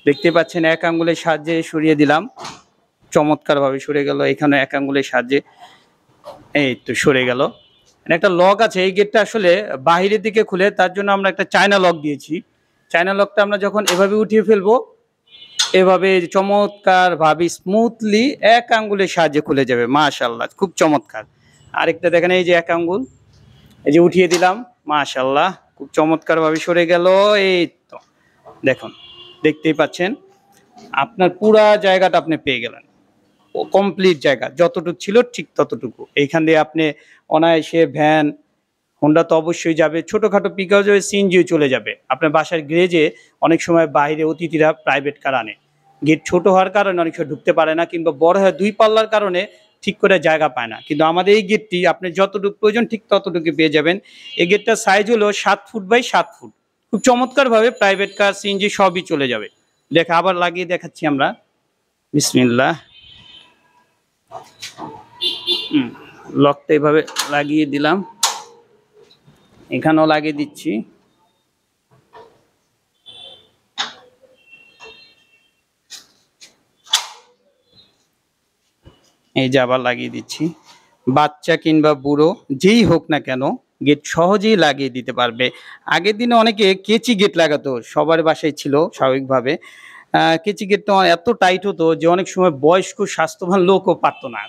দেখতে পাচ্ছেন এক আঙ্গুলের সাহায্যে সরিয়ে দিলাম, চমৎকারভাবে সরে গেল। এখানে এক আঙ্গুলের সাহায্যে এই তো সরে গেল। একটা লক আছে, এই গেটটা আসলে বাহিরের দিকে খুলে, তার জন্য আমরা একটা চায়না লক দিয়েছি। চায়না লকটা আমরা যখন এভাবে উঠিয়ে ফেলবো, এভাবে চমৎকারভাবে স্মুথলি এক আঙ্গুলের সাহায্যে খুলে যাবে। মাশাআল্লাহ, খুব চমৎকার। আরেকটা দেখেন, এই যে এক আঙ্গুল, এই যে উঠিয়ে দিলাম, মাশাআল্লাহ খুব চমৎকারভাবে সরে গেল। এই তো দেখুন, দেখতেই পাচ্ছেন আপনার পুরা জায়গাটা আপনি পেয়ে গেলেন। ও কমপ্লিট জায়গা যতটুকু ছিল ঠিক ততটুকু। এইখান দিয়ে আপনি অনায়াসে ভ্যান, হোন্ডা তো অবশ্যই যাবে, ছোটখাটো পিকআপ যাবে, সিএনজিও চলে যাবে। আপনার বাসার গ্যারেজে অনেক সময় বাইরে অতিথিরা প্রাইভেট কার আনে, গেট ছোট হওয়ার কারণে অনেক সময় ঢুকতে পারে না, কিংবা বড় হয় 2 পাল্লার কারণে ঠিক করে জায়গা পায় না। কিন্তু আমাদের এই গেটটি আপনি যতটুকু প্রয়োজন ঠিক ততটুকু পেয়ে যাবেন। এই গেটটার সাইজ হলো 7 ফুট বাই 7 ফুট। খুব চমৎকারভাবে প্রাইভেট কার, সিএনজি সবই চলে যাবে। আবার লাগিয়ে দেখাচ্ছি আমরা। বিসমিল্লাহ। লকটা এভাবে লাগিয়ে দিলাম, এখানেও লাগিয়ে দিচ্ছি। এই যে আবার লাগিয়ে দিচ্ছি। বাচ্চা কিংবা বুড়ো যেই হোক না কেন গেট সহজেই লাগিয়ে দিতে পারবে। আগের দিনে অনেকে কেচি গেট লাগাতো, সবার বাসায় ছিল স্বাভাবিকভাবে। কেচি গেটটা এত টাইট হতো যে অনেক সময় বয়স্ক স্বাস্থ্যবান লোকও পারতো না।